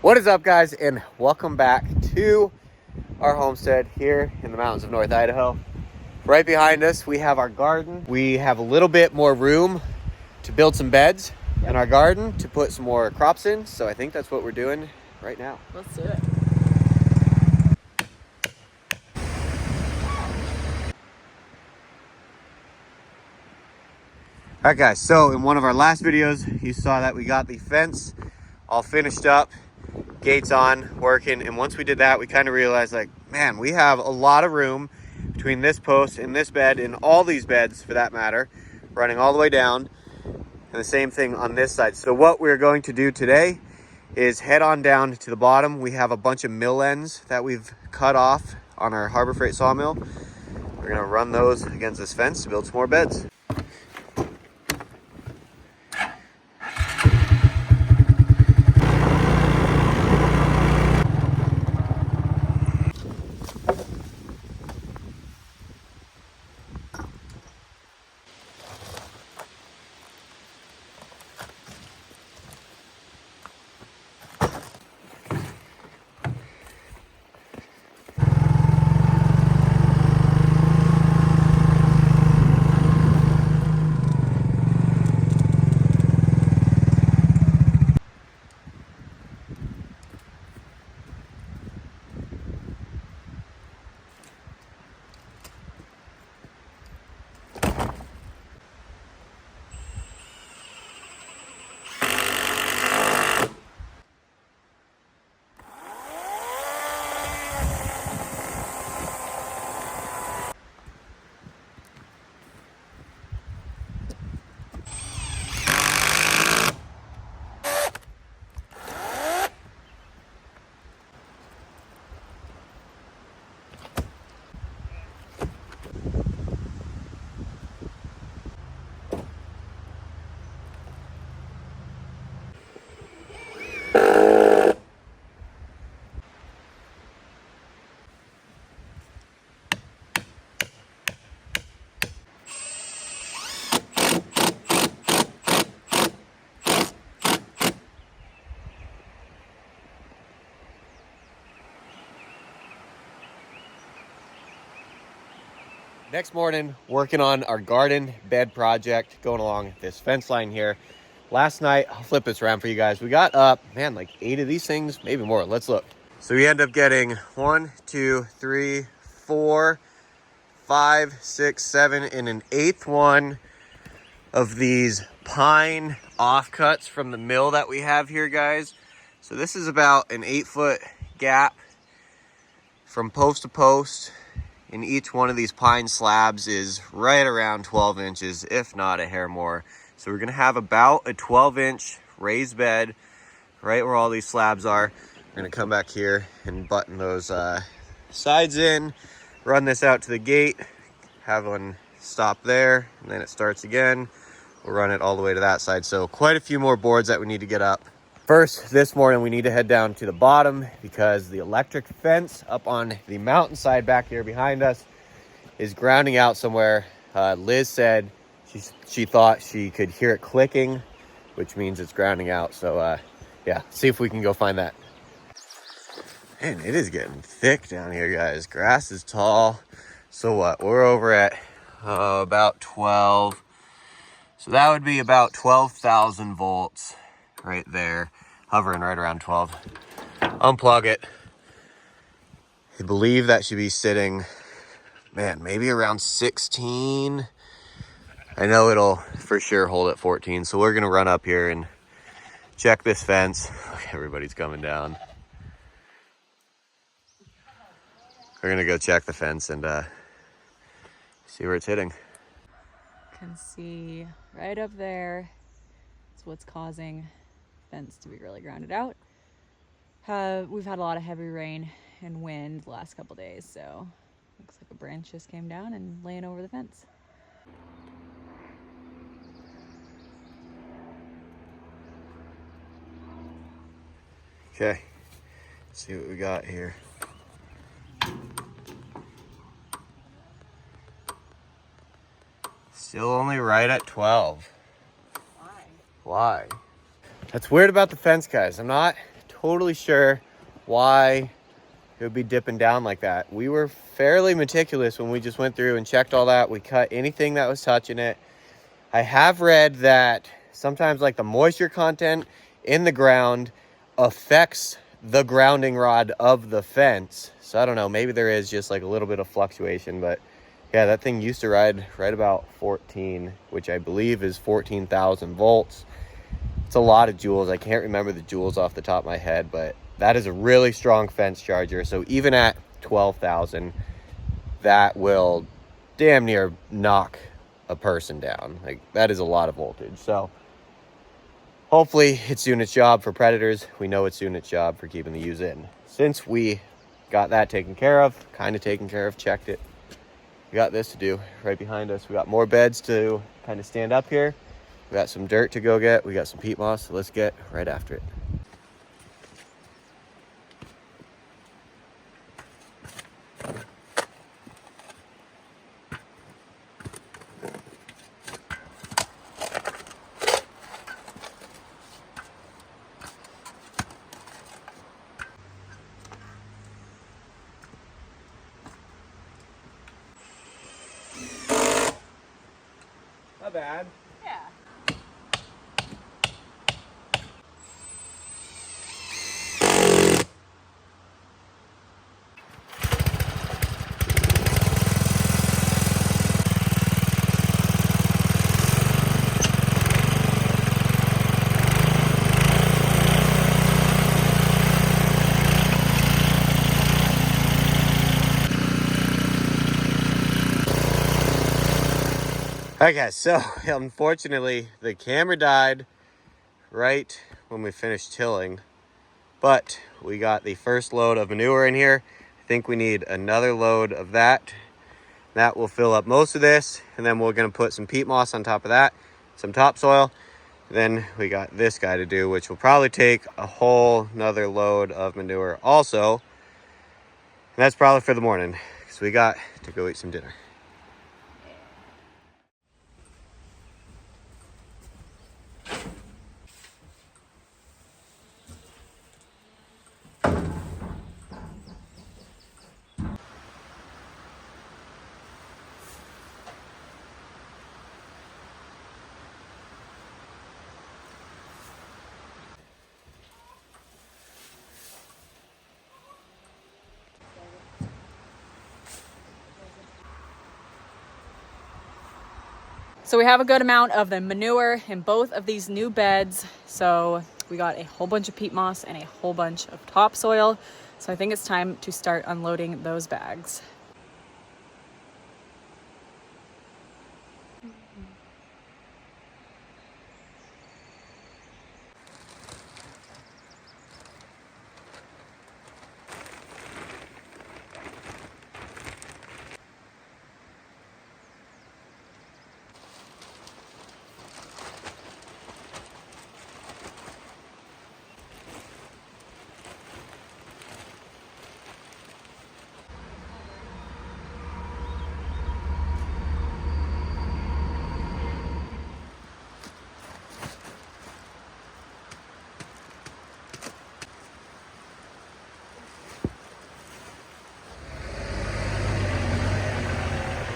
What is up, guys, and welcome back to our homestead here in the mountains of North Idaho. Right behind us, we have our garden. We have a little bit more room to build some beds in our garden to put some more crops in. So I think that's what we're doing right now. Let's do it. All right, guys, so in one of our last videos, you saw that we got the fence all finished up, gates on, working. And once we did that, we kind of realized, like, man, we have a lot of room between this post and this bed and all these beds for that matter, running all the way down. And the same thing on this side. So what we're going to do today is head on down to the bottom. We have a bunch of mill ends that we've cut off on our Harbor Freight sawmill. We're gonna run those against this fence to build some more beds. Next morning, working on our garden bed project, going along this fence line here. Last night, I'll flip this around for you guys. We got up, man, like 8 of these things, maybe more. Let's look. So we end up getting 1, 2, 3, 4, 5, 6, 7, and an 8th one of these pine offcuts from the mill that we have here, guys. So this is about an 8-foot gap from post to post. And each one of these pine slabs is right around 12 inches, if not a hair more. So we're gonna have about a 12-inch raised bed right where all these slabs are. We're gonna come back here and button those sides in, run this out to the gate, have one stop there, and then it starts again. We'll run it all the way to that side. So quite a few more boards that we need to get up. First, this morning, we need to head down to the bottom because the electric fence up on the mountainside back here behind us is grounding out somewhere. Liz said she thought she could hear it clicking, which means it's grounding out. So yeah, see if we can go find that. Man, it is getting thick down here, guys. Grass is tall. So what? We're over at about 12. So that would be about 12,000 volts right there, hovering right around 12. Unplug it. I believe that should be sitting, man, maybe around 16. I know it'll for sure hold at 14. So we're gonna run up here and check this fence. Everybody's coming down. We're gonna go check the fence and see where it's hitting. Can see right up there. It's what's causing fence to be really grounded out. We've had a lot of heavy rain and wind the last couple days, so looks like a branch just came down and laying over the fence. Okay, let's see what we got here. Still only right at 12. Why? Why? That's weird about the fence, guys. I'm not totally sure why it would be dipping down like that. We were fairly meticulous when we just went through and checked all that. We cut anything that was touching it. I have read that sometimes like the moisture content in the ground affects the grounding rod of the fence. So I don't know, maybe there is just like a little bit of fluctuation, but yeah, that thing used to ride right about 14, which I believe is 14,000 volts. It's a lot of joules. I can't remember the joules off the top of my head, but that is a really strong fence charger. So even at 12,000, that will damn near knock a person down. Like, that is a lot of voltage. So hopefully it's doing its job for predators. We know it's doing its job for keeping the ewes in. Since we got that taken care of, checked it, we got this to do right behind us. We got more beds to kind of stand up here. We got some dirt to go get. We got some peat moss, so let's get right after it. Not bad. Yeah. Okay, so unfortunately the camera died right when we finished tilling, but we got the first load of manure in here. I think we need another load of that. That will fill up most of this, and then we're gonna put some peat moss on top of that, some topsoil. Then we got this guy to do, which will probably take a whole nother load of manure also. And that's probably for the morning, because we got to go eat some dinner. So we have a good amount of the manure in both of these new beds. So we got a whole bunch of peat moss and a whole bunch of topsoil. So I think it's time to start unloading those bags.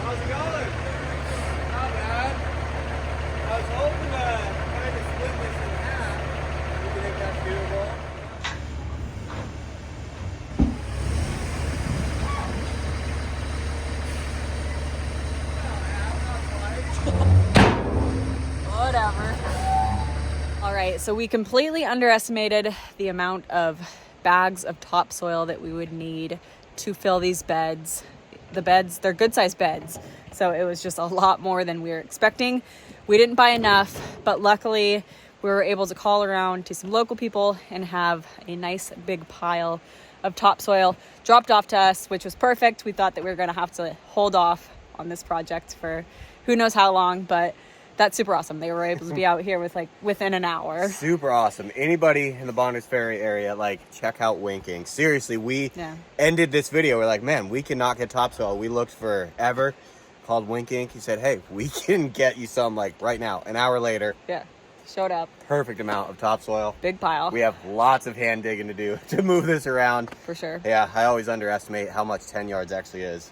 How's it going? Not bad. I was hoping to kind of split this in half. You think that's doable? Whatever. All right, so we completely underestimated the amount of bags of topsoil that we would need to fill these beds. The beds, they're good sized beds. So it was just a lot more than we were expecting. We didn't buy enough, but luckily we were able to call around to some local people and have a nice big pile of topsoil dropped off to us, which was perfect. We thought that we were gonna have to hold off on this project for who knows how long, but that's super awesome. They were able to be out here within an hour. Super awesome. Anybody in the Bonners Ferry area, check out Winking. Seriously, we ended this video. We're like, man, we cannot get topsoil. We looked forever, called Winking. He said, hey, we can get you some right now. An hour later. Yeah. showed up. Perfect amount of topsoil. Big pile. We have lots of hand digging to do to move this around. For sure. Yeah, I always underestimate how much 10 yards actually is.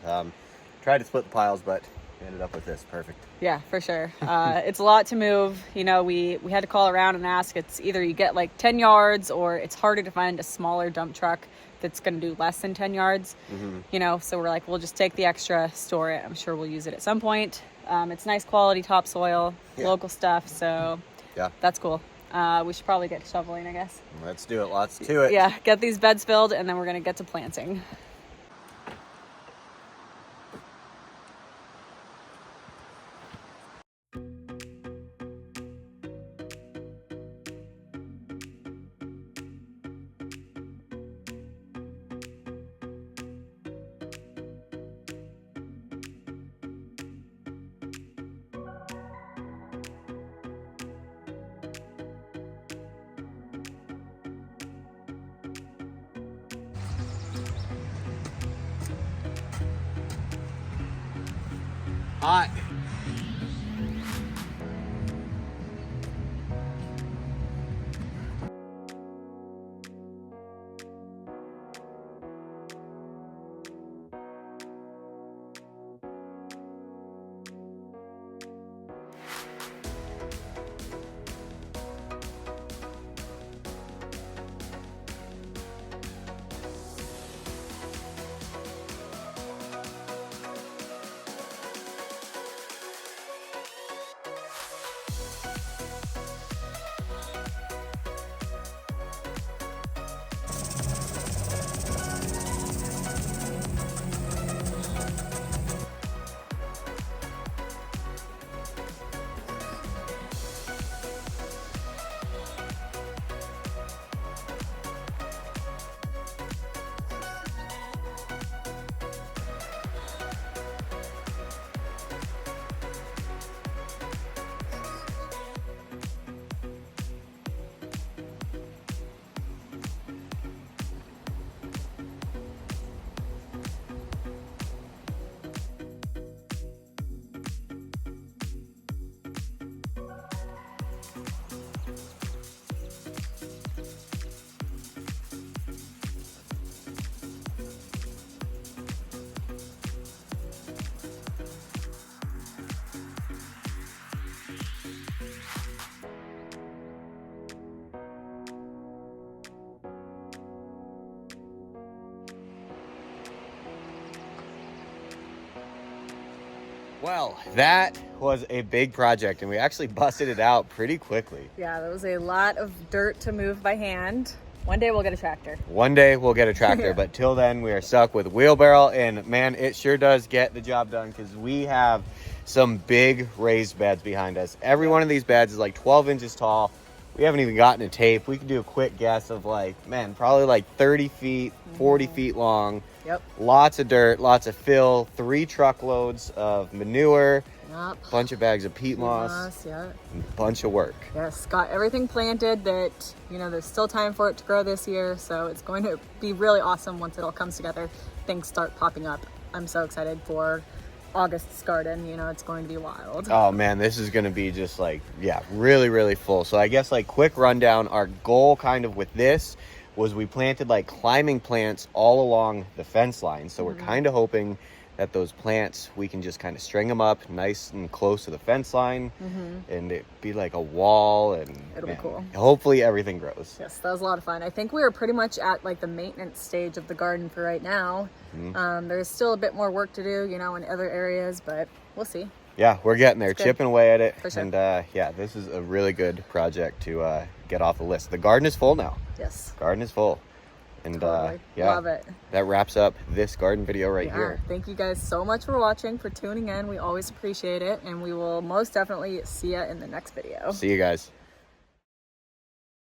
Tried to split the piles, but we ended up with this. Perfect. Yeah, for sure. It's a lot to move. You know, we had to call around and ask. It's either you get like 10 yards or it's harder to find a smaller dump truck that's going to do less than 10 yards. You know, so we're like, we'll just take the extra, store it. I'm sure we'll use it at some point. It's nice quality topsoil, local stuff. So yeah, that's cool. We should probably get to shoveling, I guess. Let's do it. Lots to it. Yeah, get these beds filled and then we're going to get to planting. Hot. Well, that was a big project and we actually busted it out pretty quickly. Yeah, there was a lot of dirt to move by hand. One day we'll get a tractor. One day we'll get a tractor, but till then we are stuck with wheelbarrow, and man, it sure does get the job done because we have some big raised beds behind us. Every one of these beds is like 12 inches tall. We haven't even gotten a tape. We can do a quick guess of like, man, probably like 30 feet, 40 feet long. Yep. Lots of dirt, lots of fill, 3 truckloads of manure, Yep. bunch of bags of peat moss, Yeah. bunch of work. Yes, got everything planted that, you know, there's still time for it to grow this year. So it's going to be really awesome once it all comes together. Things start popping up. I'm so excited for August's garden. You know, it's going to be wild. Oh man, this is going to be just like, yeah, really, really full. So I guess like quick rundown, our goal kind of with this was we planted like climbing plants all along the fence line. So we're kind of hoping that those plants, we can just kind of string them up nice and close to the fence line and it be like a wall, and It'll be cool. Hopefully everything grows. Yes, that was a lot of fun. I think we are pretty much at like the maintenance stage of the garden for right now. There's still a bit more work to do, you know, in other areas, but we'll see. Yeah, we're getting there, chipping away at it. For sure. And yeah, this is a really good project to get off the list. The garden is full now. Yes. Garden is full. And Totally. yeah, Love it. that wraps up this garden video right here. Thank you guys so much for watching, for tuning in. We always appreciate it, and we will most definitely see you in the next video. See you guys.